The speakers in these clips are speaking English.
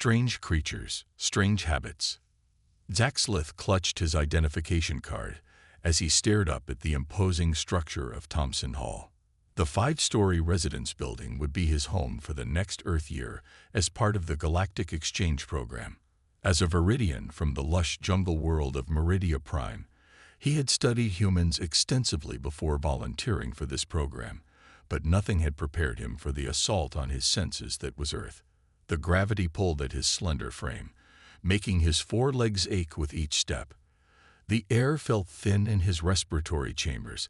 Strange creatures, strange habits. Zaxlith clutched his identification card as he stared up at the imposing structure of Thompson Hall. The 5-story residence building would be his home for the next Earth year as part of the Galactic exchange program. As a Viridian from the lush jungle world of Meridia Prime, he had studied humans extensively before volunteering for this program, but nothing had prepared him for the assault on his senses that was Earth. The gravity pulled at his slender frame, making his 4 legs ache with each step. The air felt thin in his respiratory chambers,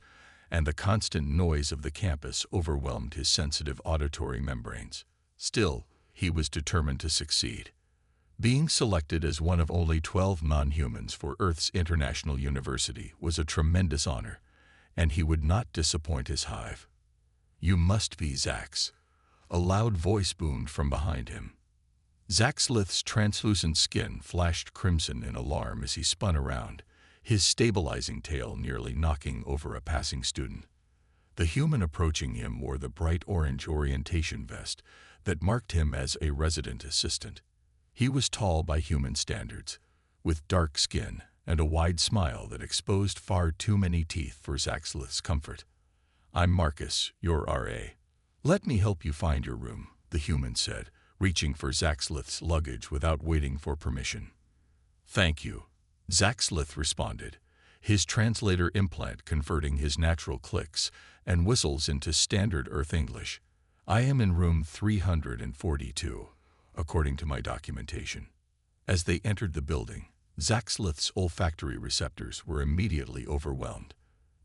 and the constant noise of the campus overwhelmed his sensitive auditory membranes. Still, he was determined to succeed. Being selected as one of only 12 non-humans for Earth's International University was a tremendous honor, and he would not disappoint his hive. "You must be Zax," a loud voice boomed from behind him. Zaxlith's translucent skin flashed crimson in alarm as he spun around, his stabilizing tail nearly knocking over a passing student. The human approaching him wore the bright orange orientation vest that marked him as a resident assistant. He was tall by human standards, with dark skin and a wide smile that exposed far too many teeth for Zaxlith's comfort. "I'm Marcus, your RA. Let me help you find your room," the human said, reaching for Zaxlith's luggage without waiting for permission. "Thank you," Zaxlith responded, his translator implant converting his natural clicks and whistles into standard Earth English. "I am in room 342, according to my documentation." As they entered the building, Zaxlith's olfactory receptors were immediately overwhelmed.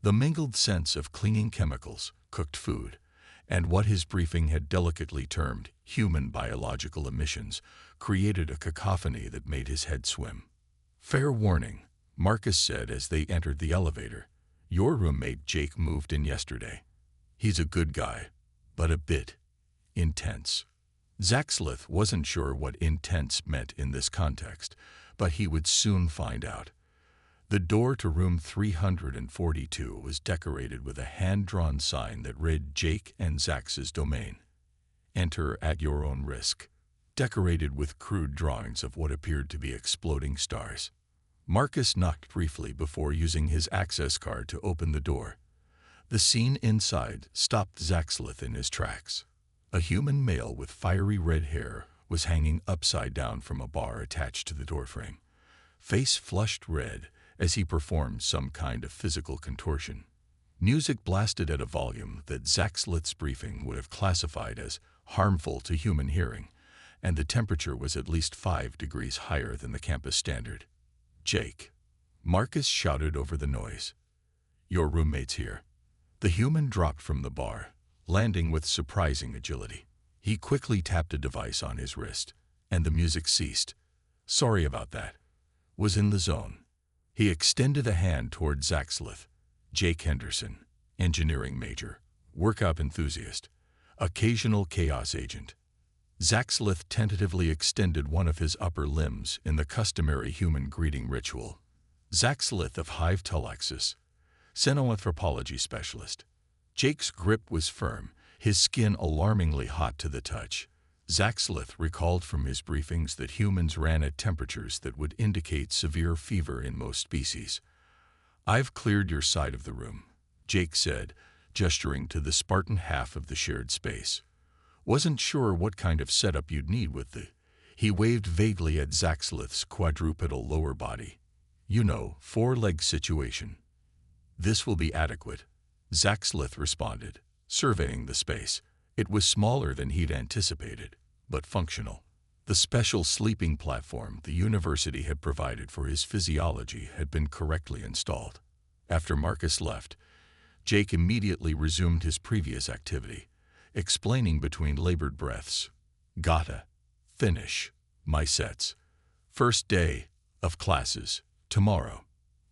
The mingled scents of clinging chemicals, cooked food, and what his briefing had delicately termed human biological emissions created a cacophony that made his head swim. "Fair warning," Marcus said as they entered the elevator. "Your roommate Jake moved in yesterday. He's a good guy, but a bit intense." Zaxlith wasn't sure what intense meant in this context, but he would soon find out. The door to room 342 was decorated with a hand-drawn sign that read Jake and Zax's domain. "Enter at your own risk," decorated with crude drawings of what appeared to be exploding stars. Marcus knocked briefly before using his access card to open the door. The scene inside stopped Zaxlith in his tracks. A human male with fiery red hair was hanging upside down from a bar attached to the doorframe, face flushed red as he performed some kind of physical contortion. Music blasted at a volume that Zaxlith's briefing would have classified as harmful to human hearing, and the temperature was at least 5 degrees higher than the campus standard. "Jake," Marcus shouted over the noise. "Your roommate's here." The human dropped from the bar, landing with surprising agility. He quickly tapped a device on his wrist, and the music ceased. "Sorry about that." Was in the zone. He extended a hand toward Zaxlith. "Jake Henderson, engineering major, workout enthusiast, occasional chaos agent." Zaxlith tentatively extended one of his upper limbs in the customary human greeting ritual. "Zaxlith of Hive Talaxis, xenoanthropology specialist." Jake's grip was firm, his skin alarmingly hot to the touch. Zaxlith recalled from his briefings that humans ran at temperatures that would indicate severe fever in most species. "I've cleared your side of the room," Jake said, gesturing to the Spartan half of the shared space. "Wasn't sure what kind of setup you'd need with the—" He waved vaguely at Zaxlith's quadrupedal lower body. "You know, 4-leg situation." "This will be adequate," Zaxlith responded, surveying the space. It was smaller than he'd anticipated, but functional. The special sleeping platform the university had provided for his physiology had been correctly installed. After Marcus left, Jake immediately resumed his previous activity, explaining between labored breaths. "Gotta finish my sets. First day of classes tomorrow.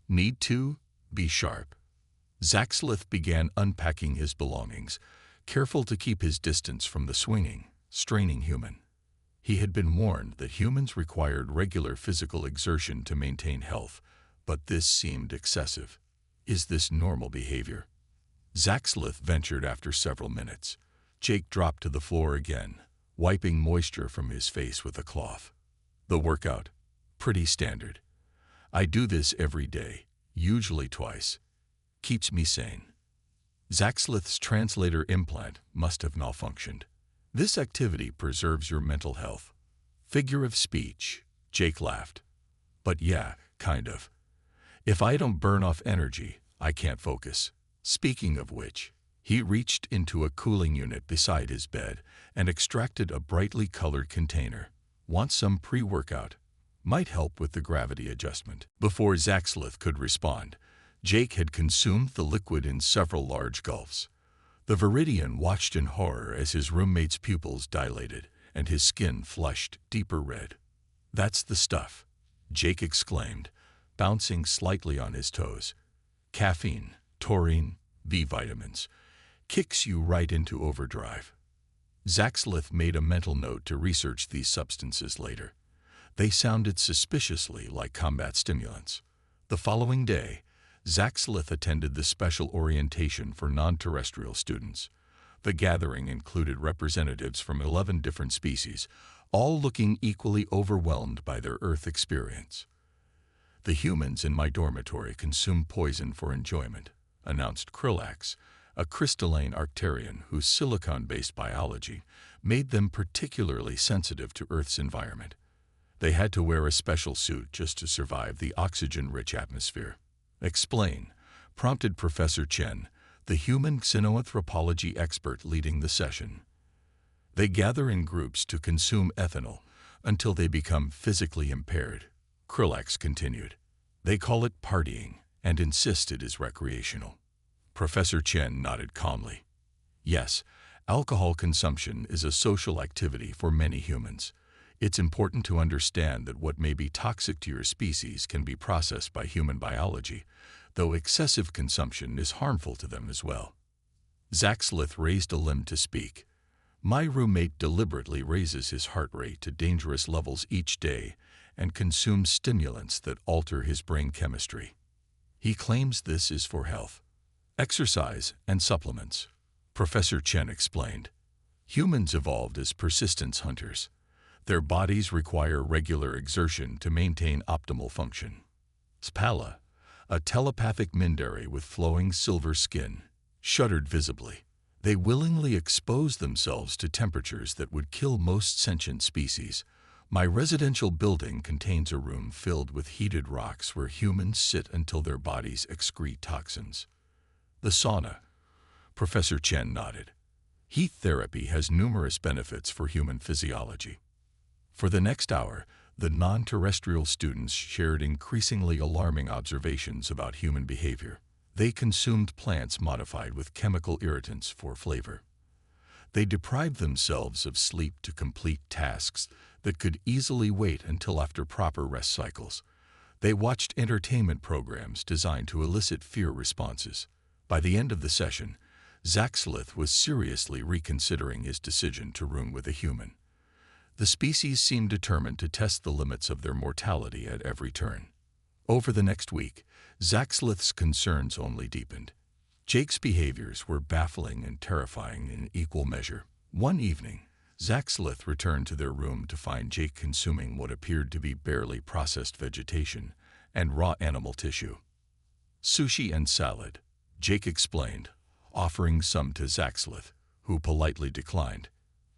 Need to be sharp." Zaxlith began unpacking his belongings, careful to keep his distance from the swinging, straining human. He had been warned that humans required regular physical exertion to maintain health, but this seemed excessive. Is this normal behavior? Zaxlith ventured after several minutes. Jake dropped to the floor again, wiping moisture from his face with a cloth. The workout? Pretty standard. I do this every day, usually twice. Keeps me sane. Zaxlith's translator implant must have malfunctioned. This activity preserves your mental health. Figure of speech, Jake laughed. But yeah, kind of. If I don't burn off energy, I can't focus. Speaking of which, he reached into a cooling unit beside his bed and extracted a brightly colored container. Want some pre-workout? Might help with the gravity adjustment. Before Zaxlith could respond, Jake had consumed the liquid in several large gulps. The Viridian watched in horror as his roommate's pupils dilated and his skin flushed deeper red. That's the stuff, Jake exclaimed, bouncing slightly on his toes. Caffeine, taurine, B vitamins. Kicks you right into overdrive. Zaxlith made a mental note to research these substances later. They sounded suspiciously like combat stimulants. The following day, Zaxlith attended the special orientation for non-terrestrial students. The gathering included representatives from 11 different species, all looking equally overwhelmed by their Earth experience. "The humans in my dormitory consume poison for enjoyment," announced Krillax, a crystalline Arcturian whose silicon-based biology made them particularly sensitive to Earth's environment. They had to wear a special suit just to survive the oxygen-rich atmosphere. "Explain," prompted Professor Chen, the human xenoanthropology expert leading the session. "They gather in groups to consume ethanol until they become physically impaired," Krillax continued. "They call it partying and insist it is recreational." Professor Chen nodded calmly. "Yes, alcohol consumption is a social activity for many humans. It's important to understand that what may be toxic to your species can be processed by human biology, though excessive consumption is harmful to them as well." Zaxlith raised a limb to speak. "My roommate deliberately raises his heart rate to dangerous levels each day and consumes stimulants that alter his brain chemistry. He claims this is for health. Exercise and supplements," Professor Chen explained. "Humans evolved as persistence hunters. Their bodies require regular exertion to maintain optimal function." Spala, a telepathic Mindari with flowing silver skin, shuddered visibly. "They willingly expose themselves to temperatures that would kill most sentient species. My residential building contains a room filled with heated rocks where humans sit until their bodies excrete toxins." "The sauna," Professor Chen nodded. "Heat therapy has numerous benefits for human physiology." For the next hour, the non-terrestrial students shared increasingly alarming observations about human behavior. They consumed plants modified with chemical irritants for flavor. They deprived themselves of sleep to complete tasks that could easily wait until after proper rest cycles. They watched entertainment programs designed to elicit fear responses. By the end of the session, Zaxlith was seriously reconsidering his decision to room with a human. The species seemed determined to test the limits of their mortality at every turn. Over the next week, Zaxlith's concerns only deepened. Jake's behaviors were baffling and terrifying in equal measure. One evening, Zaxlith returned to their room to find Jake consuming what appeared to be barely processed vegetation and raw animal tissue. "Sushi and salad," Jake explained, offering some to Zaxlith, who politely declined.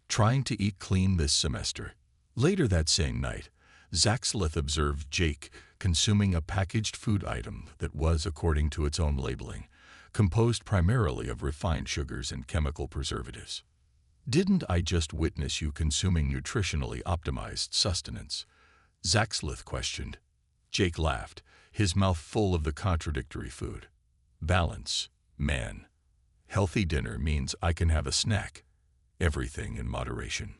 "Trying to eat clean this semester." Later that same night, Zaxlith observed Jake consuming a packaged food item that was, according to its own labeling, composed primarily of refined sugars and chemical preservatives. "Didn't I just witness you consuming nutritionally optimized sustenance?" Zaxlith questioned. Jake laughed, his mouth full of the contradictory food. "Balance, man. Healthy dinner means I can have a snack. Everything in moderation."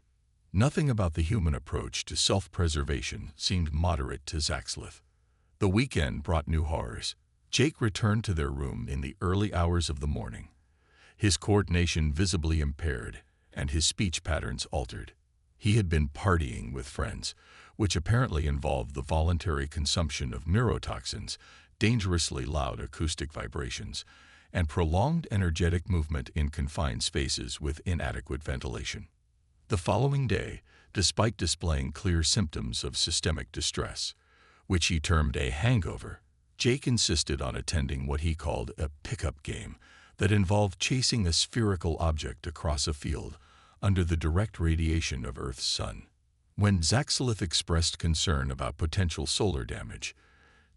Nothing about the human approach to self-preservation seemed moderate to Zaxlith. The weekend brought new horrors. Jake returned to their room in the early hours of the morning. His coordination visibly impaired and his speech patterns altered. He had been partying with friends, which apparently involved the voluntary consumption of neurotoxins, dangerously loud acoustic vibrations, and prolonged energetic movement in confined spaces with inadequate ventilation. The following day, despite displaying clear symptoms of systemic distress, which he termed a hangover. Jake insisted on attending what he called a pickup game that involved chasing a spherical object across a field under the direct radiation of Earth's sun. When Zaxlith expressed concern about potential solar damage,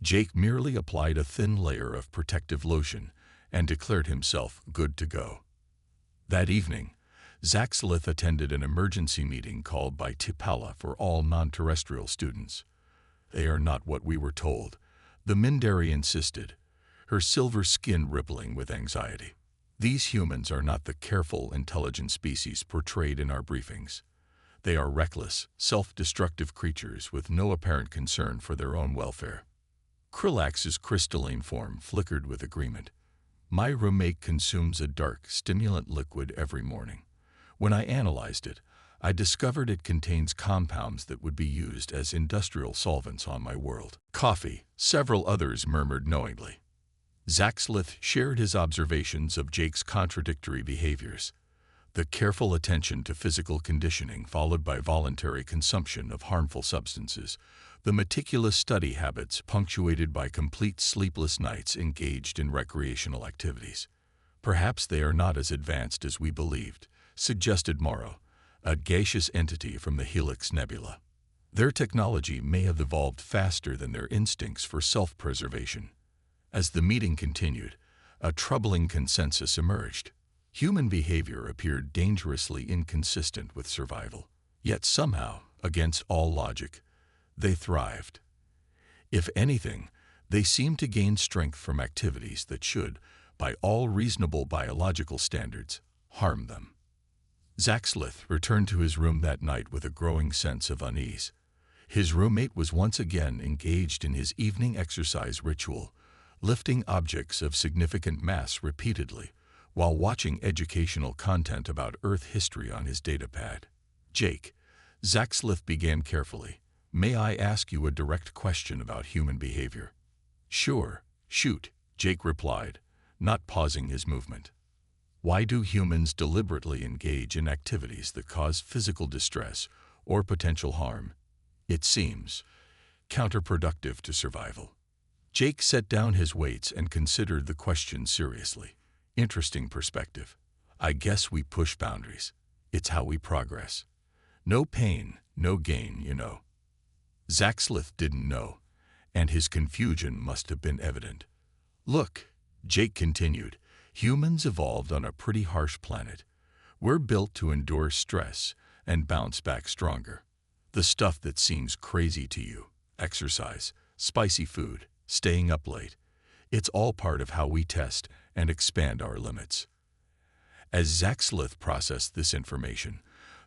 Jake merely applied a thin layer of protective lotion and declared himself good to go. That evening, Zaxlith attended an emergency meeting called by T'Pala for all non-terrestrial students. "They are not what we were told," the Mindari insisted, her silver skin rippling with anxiety. "These humans are not the careful, intelligent species portrayed in our briefings. They are reckless, self-destructive creatures with no apparent concern for their own welfare." Krillax's crystalline form flickered with agreement. "My roommate consumes a dark, stimulant liquid every morning. When I analyzed it, I discovered it contains compounds that would be used as industrial solvents on my world." "Coffee," several others murmured knowingly. Zaxlith shared his observations of Jake's contradictory behaviors. The careful attention to physical conditioning followed by voluntary consumption of harmful substances, the meticulous study habits punctuated by complete sleepless nights engaged in recreational activities. "Perhaps they are not as advanced as we believed," suggested Morrow, a gaseous entity from the Helix Nebula. "Their technology may have evolved faster than their instincts for self-preservation." As the meeting continued, a troubling consensus emerged. Human behavior appeared dangerously inconsistent with survival. Yet somehow, against all logic, they thrived. If anything, they seemed to gain strength from activities that should, by all reasonable biological standards, harm them. Zaxlith returned to his room that night with a growing sense of unease. His roommate was once again engaged in his evening exercise ritual, lifting objects of significant mass repeatedly, while watching educational content about Earth history on his datapad. "Jake," Zaxlith began carefully, "may I ask you a direct question about human behavior?" "Sure, shoot," Jake replied, not pausing his movement. "Why do humans deliberately engage in activities that cause physical distress or potential harm? It seems counterproductive to survival." Jake set down his weights and considered the question seriously. "Interesting perspective. I guess we push boundaries. It's how we progress. No pain, no gain, you know." Zaxlith didn't know, and his confusion must have been evident. "Look," Jake continued, "humans evolved on a pretty harsh planet. We're built to endure stress and bounce back stronger. The stuff that seems crazy to you, exercise, spicy food, staying up late, it's all part of how we test and expand our limits." As Zaxlith processed this information,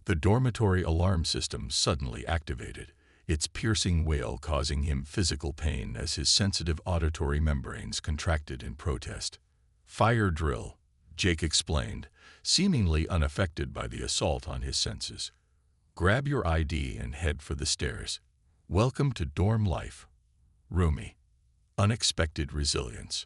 the dormitory alarm system suddenly activated, its piercing wail causing him physical pain as his sensitive auditory membranes contracted in protest. "Fire drill," Jake explained, seemingly unaffected by the assault on his senses. "Grab your ID and head for the stairs. Welcome to dorm life. Roomie." Unexpected resilience.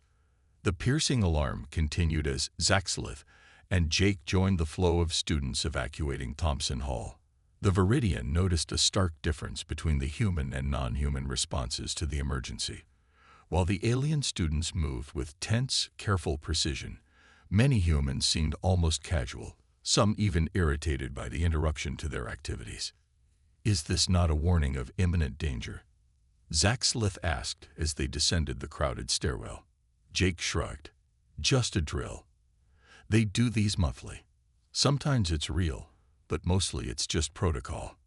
The piercing alarm continued as Zaxlith and Jake joined the flow of students evacuating Thompson Hall. The Viridian noticed a stark difference between the human and non-human responses to the emergency. While the alien students moved with tense, careful precision, many humans seemed almost casual, some even irritated by the interruption to their activities. "Is this not a warning of imminent danger?" Zaxlith asked as they descended the crowded stairwell. Jake shrugged. "Just a drill. They do these monthly. Sometimes it's real, but mostly it's just protocol."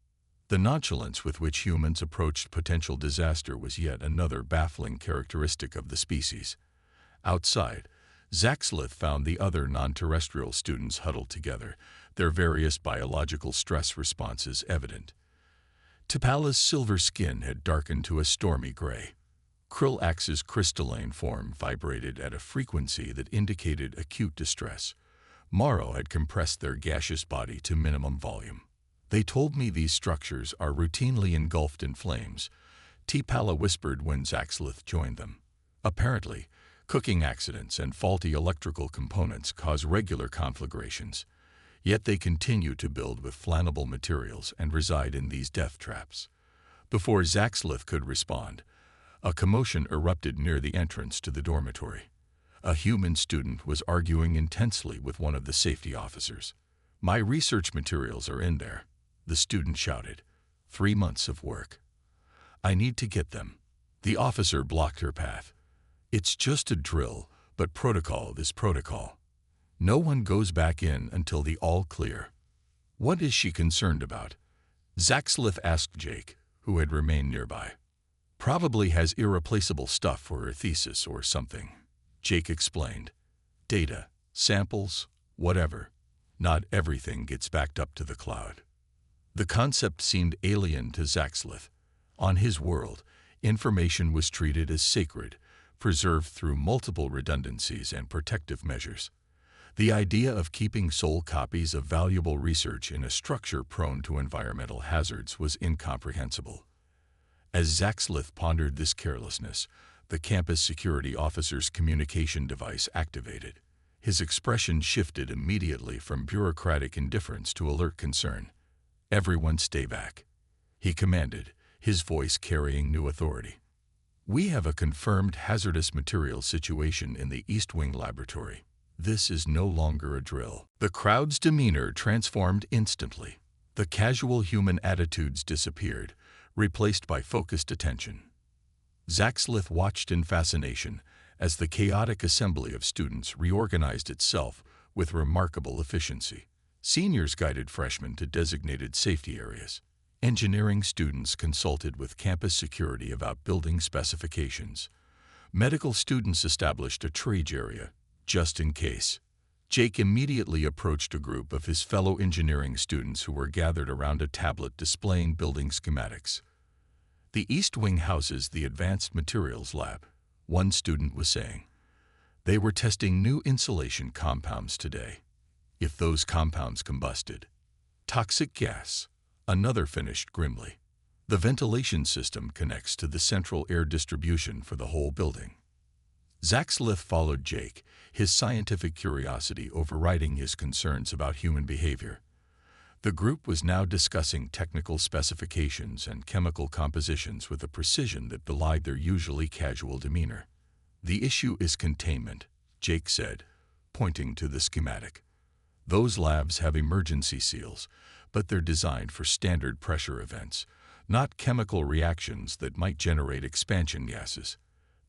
The nonchalance with which humans approached potential disaster was yet another baffling characteristic of the species. Outside, Zaxlith found the other non-terrestrial students huddled together, their various biological stress responses evident. T'Pala's silver skin had darkened to a stormy gray. Krillax's crystalline form vibrated at a frequency that indicated acute distress. Morrow had compressed their gaseous body to minimum volume. "They told me these structures are routinely engulfed in flames," T'Pala whispered when Zaxlith joined them. "Apparently, cooking accidents and faulty electrical components cause regular conflagrations. Yet they continue to build with flammable materials and reside in these death traps. Before Zaxlith could respond, a commotion erupted near the entrance to the dormitory. A human student was arguing intensely with one of the safety officers. "My research materials are in there," the student shouted. 3 months of work. "I need to get them." The officer blocked her path. "It's just a drill, but protocol is protocol. No one goes back in until the all clear." "What is she concerned about?" Zaxlith asked Jake, who had remained nearby. "Probably has irreplaceable stuff for her thesis or something," Jake explained. "Data, samples, whatever. Not everything gets backed up to the cloud." The concept seemed alien to Zaxlith. On his world, information was treated as sacred, preserved through multiple redundancies and protective measures. The idea of keeping sole copies of valuable research in a structure prone to environmental hazards was incomprehensible. As Zaxlith pondered this carelessness, the campus security officer's communication device activated. His expression shifted immediately from bureaucratic indifference to alert concern. "Everyone stay back," he commanded, his voice carrying new authority. "We have a confirmed hazardous materials situation in the East Wing laboratory. This is no longer a drill." The crowd's demeanor transformed instantly. The casual human attitudes disappeared, replaced by focused attention. Zaxlith watched in fascination as the chaotic assembly of students reorganized itself with remarkable efficiency. Seniors guided freshmen to designated safety areas. Engineering students consulted with campus security about building specifications. Medical students established a triage area, just in case. Jake immediately approached a group of his fellow engineering students who were gathered around a tablet displaying building schematics. "The East Wing houses the Advanced Materials Lab," one student was saying. "They were testing new insulation compounds today. If those compounds combusted, toxic gas," another finished grimly. "The ventilation system connects to the central air distribution for the whole building." Zaxlith followed Jake, his scientific curiosity overriding his concerns about human behavior. The group was now discussing technical specifications and chemical compositions with a precision that belied their usually casual demeanor. "The issue is containment," Jake said, pointing to the schematic. "Those labs have emergency seals, but they're designed for standard pressure events, not chemical reactions that might generate expansion gases."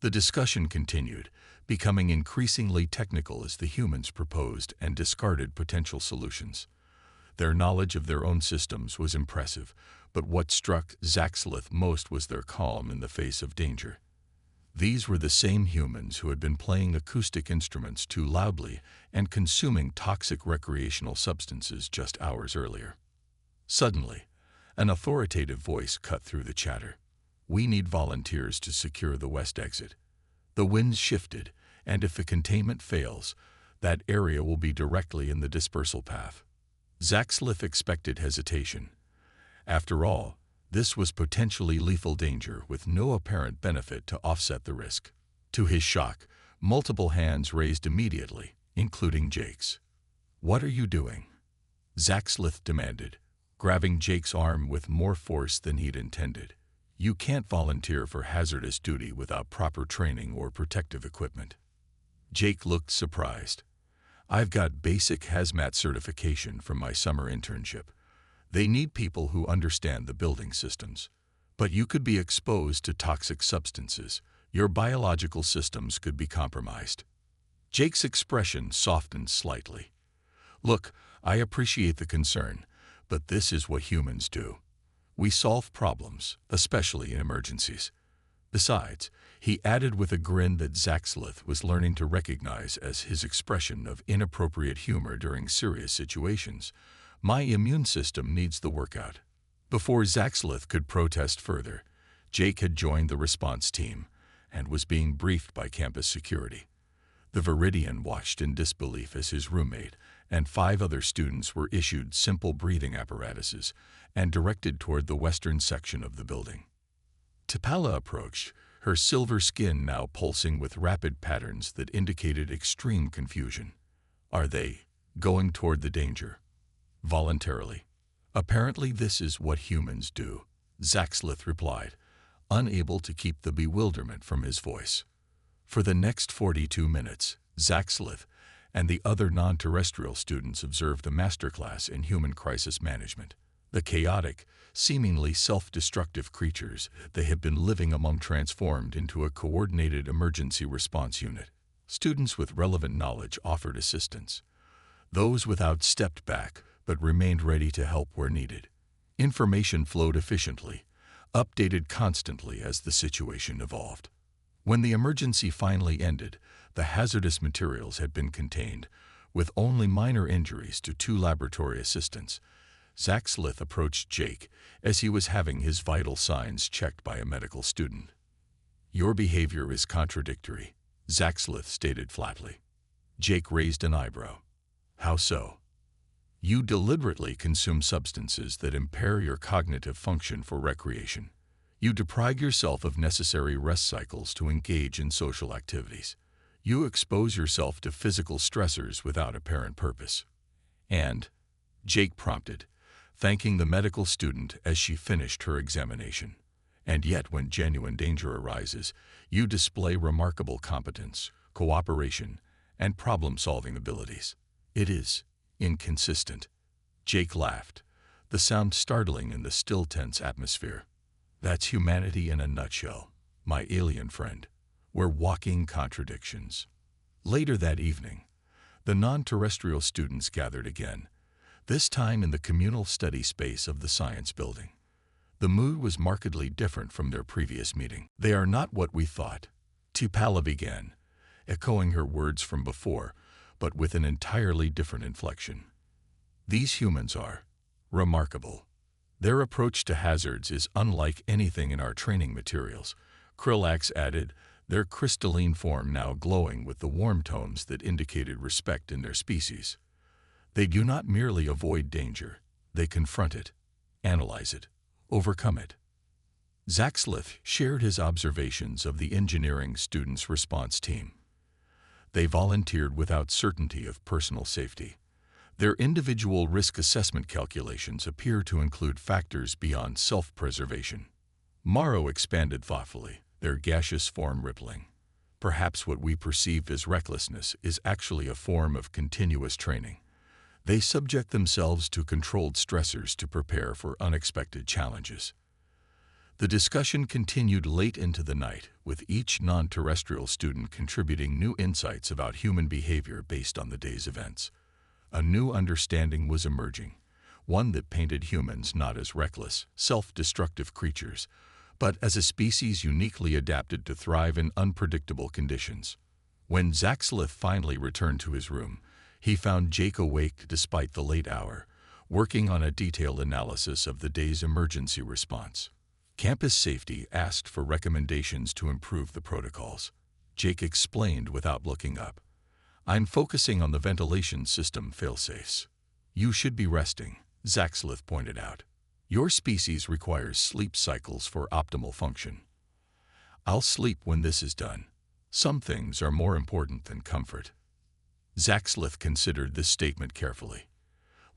The discussion continued, becoming increasingly technical as the humans proposed and discarded potential solutions. Their knowledge of their own systems was impressive, but what struck Zaxlith most was their calm in the face of danger. These were the same humans who had been playing acoustic instruments too loudly and consuming toxic recreational substances just hours earlier. Suddenly, an authoritative voice cut through the chatter. "We need volunteers to secure the west exit. The winds shifted, and if the containment fails, that area will be directly in the dispersal path." Zaxlith expected hesitation. After all, this was potentially lethal danger with no apparent benefit to offset the risk. To his shock, multiple hands raised immediately, including Jake's. "What are you doing?" Zaxlith demanded, grabbing Jake's arm with more force than he'd intended. "You can't volunteer for hazardous duty without proper training or protective equipment." Jake looked surprised. "I've got basic hazmat certification from my summer internship. They need people who understand the building systems. But you could be exposed to toxic substances. Your biological systems could be compromised." Jake's expression softened slightly. "Look, I appreciate the concern, but this is what humans do. We solve problems, especially in emergencies." Besides, he added with a grin that Zaxlith was learning to recognize as his expression of inappropriate humor during serious situations, "My immune system needs the workout." Before Zaxlith could protest further, Jake had joined the response team and was being briefed by campus security. The Viridian watched in disbelief as his roommate and 5 other students were issued simple breathing apparatuses and directed toward the western section of the building. T'Pala approached, her silver skin now pulsing with rapid patterns that indicated extreme confusion. "Are they going toward the danger?" Voluntarily. Apparently this is what humans do, Zaxlith replied, unable to keep the bewilderment from his voice. For the next 42 minutes, Zaxlith and the other non-terrestrial students observed a masterclass in human crisis management. The chaotic, seemingly self-destructive creatures they had been living among transformed into a coordinated emergency response unit. Students with relevant knowledge offered assistance. Those without stepped back but remained ready to help where needed. Information flowed efficiently, updated constantly as the situation evolved. When the emergency finally ended, the hazardous materials had been contained, with only minor injuries to 2 laboratory assistants. Zaxlith approached Jake as he was having his vital signs checked by a medical student. "Your behavior is contradictory," Zaxlith stated flatly. Jake raised an eyebrow. "How so?" "You deliberately consume substances that impair your cognitive function for recreation. You deprive yourself of necessary rest cycles to engage in social activities. You expose yourself to physical stressors without apparent purpose." "And," Jake prompted, thanking the medical student as she finished her examination. "And yet when genuine danger arises, you display remarkable competence, cooperation, and problem-solving abilities. It is inconsistent." Jake laughed, the sound startling in the still tense atmosphere. "That's humanity in a nutshell, my alien friend. We're walking contradictions." Later that evening, the non-terrestrial students gathered again, this time in the communal study space of the science building. The mood was markedly different from their previous meeting. "They are not what we thought," Tipala began, echoing her words from before, but with an entirely different inflection. "These humans are remarkable. Their approach to hazards is unlike anything in our training materials," Krillax added, their crystalline form now glowing with the warm tones that indicated respect in their species. "They do not merely avoid danger, they confront it, analyze it, overcome it." Zaxlith shared his observations of the engineering students' response team. They volunteered without certainty of personal safety. Their individual risk assessment calculations appear to include factors beyond self-preservation. Morrow expanded thoughtfully, their gaseous form rippling. "Perhaps what we perceived as recklessness is actually a form of continuous training. They subject themselves to controlled stressors to prepare for unexpected challenges." The discussion continued late into the night, with each non-terrestrial student contributing new insights about human behavior based on the day's events. A new understanding was emerging, one that painted humans not as reckless, self-destructive creatures, but as a species uniquely adapted to thrive in unpredictable conditions. When Zaxlith finally returned to his room, he found Jake awake despite the late hour, working on a detailed analysis of the day's emergency response. Campus safety asked for recommendations to improve the protocols. Jake explained without looking up. "I'm focusing on the ventilation system failsafes." "You should be resting," Zaxlith pointed out. "Your species requires sleep cycles for optimal function." "I'll sleep when this is done. Some things are more important than comfort." Zaxlith considered this statement carefully.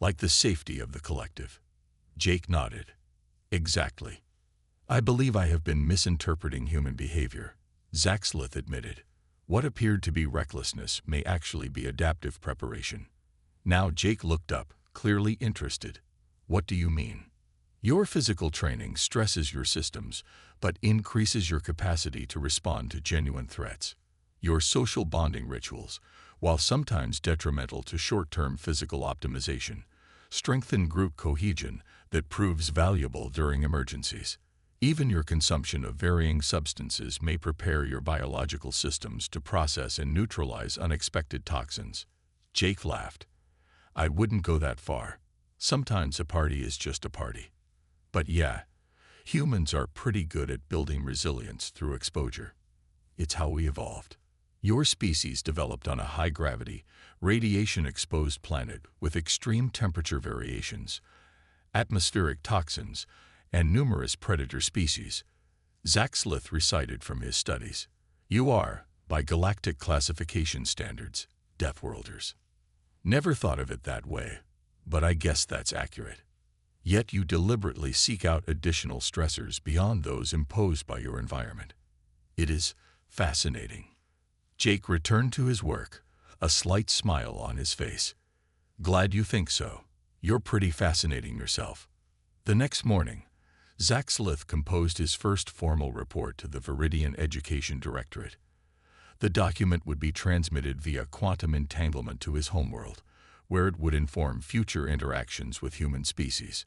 "Like the safety of the collective." Jake nodded. "Exactly. I believe I have been misinterpreting human behavior," Zaxlith admitted. "What appeared to be recklessness may actually be adaptive preparation." Now Jake looked up, clearly interested. "What do you mean?" "Your physical training stresses your systems, but increases your capacity to respond to genuine threats. Your social bonding rituals, while sometimes detrimental to short-term physical optimization, strengthen group cohesion that proves valuable during emergencies. Even your consumption of varying substances may prepare your biological systems to process and neutralize unexpected toxins." Jake laughed. "I wouldn't go that far. Sometimes a party is just a party. But yeah, humans are pretty good at building resilience through exposure. It's how we evolved. Your species developed on a high-gravity, radiation-exposed planet with extreme temperature variations, atmospheric toxins, and numerous predator species," Zaxlith recited from his studies. "You are, by galactic classification standards, Deathworlders." "Never thought of it that way," but I guess that's accurate. Yet you deliberately seek out additional stressors beyond those imposed by your environment. It is fascinating. Jake returned to his work, a slight smile on his face. Glad you think so. You're pretty fascinating yourself. The next morning, Zach Slith composed his first formal report to the Viridian Education Directorate. The document would be transmitted via quantum entanglement to his homeworld, where it would inform future interactions with human species.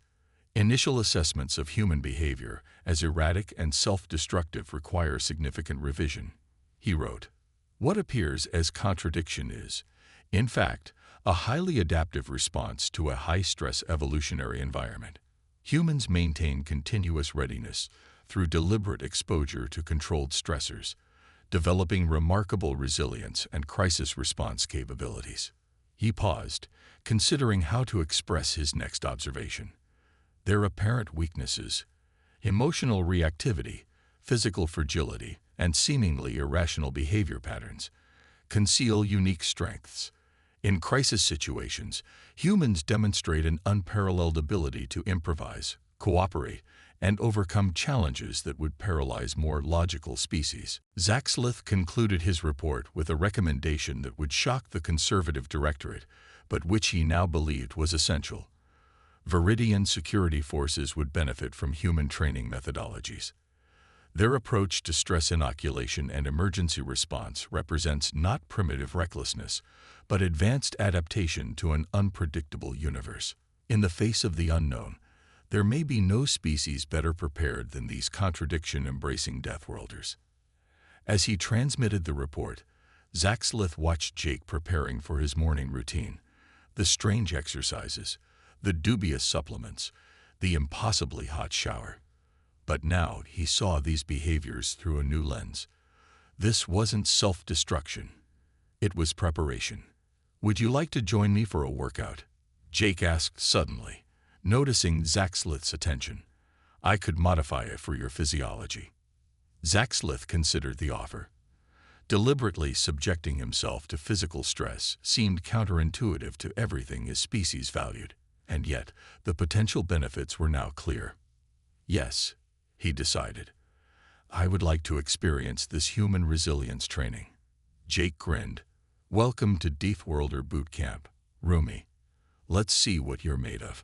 Initial assessments of human behavior as erratic and self-destructive require significant revision, he wrote. What appears as contradiction is, in fact, a highly adaptive response to a high-stress evolutionary environment. Humans maintain continuous readiness through deliberate exposure to controlled stressors, developing remarkable resilience and crisis response capabilities. He paused, considering how to express his next observation. Their apparent weaknesses, emotional reactivity, physical fragility, and seemingly irrational behavior patterns, conceal unique strengths. In crisis situations, humans demonstrate an unparalleled ability to improvise, cooperate, and overcome challenges that would paralyze more logical species. Zach Slith concluded his report with a recommendation that would shock the conservative directorate, but which he now believed was essential. Viridian security forces would benefit from human training methodologies. Their approach to stress inoculation and emergency response represents not primitive recklessness, but advanced adaptation to an unpredictable universe. In the face of the unknown, there may be no species better prepared than these contradiction-embracing Deathworlders. As he transmitted the report, Zach Slith watched Jake preparing for his morning routine. The strange exercises, the dubious supplements, the impossibly hot shower. But now he saw these behaviors through a new lens. This wasn't self-destruction. It was preparation. Would you like to join me for a workout? Jake asked suddenly, noticing Zach Slith's attention. I could modify it for your physiology. Zach Slith considered the offer. Deliberately subjecting himself to physical stress seemed counterintuitive to everything his species valued, and yet the potential benefits were now clear. Yes, he decided. I would like to experience this human resilience training. Jake grinned. Welcome to Deathworlder Boot Camp, Roomie. Let's see what you're made of.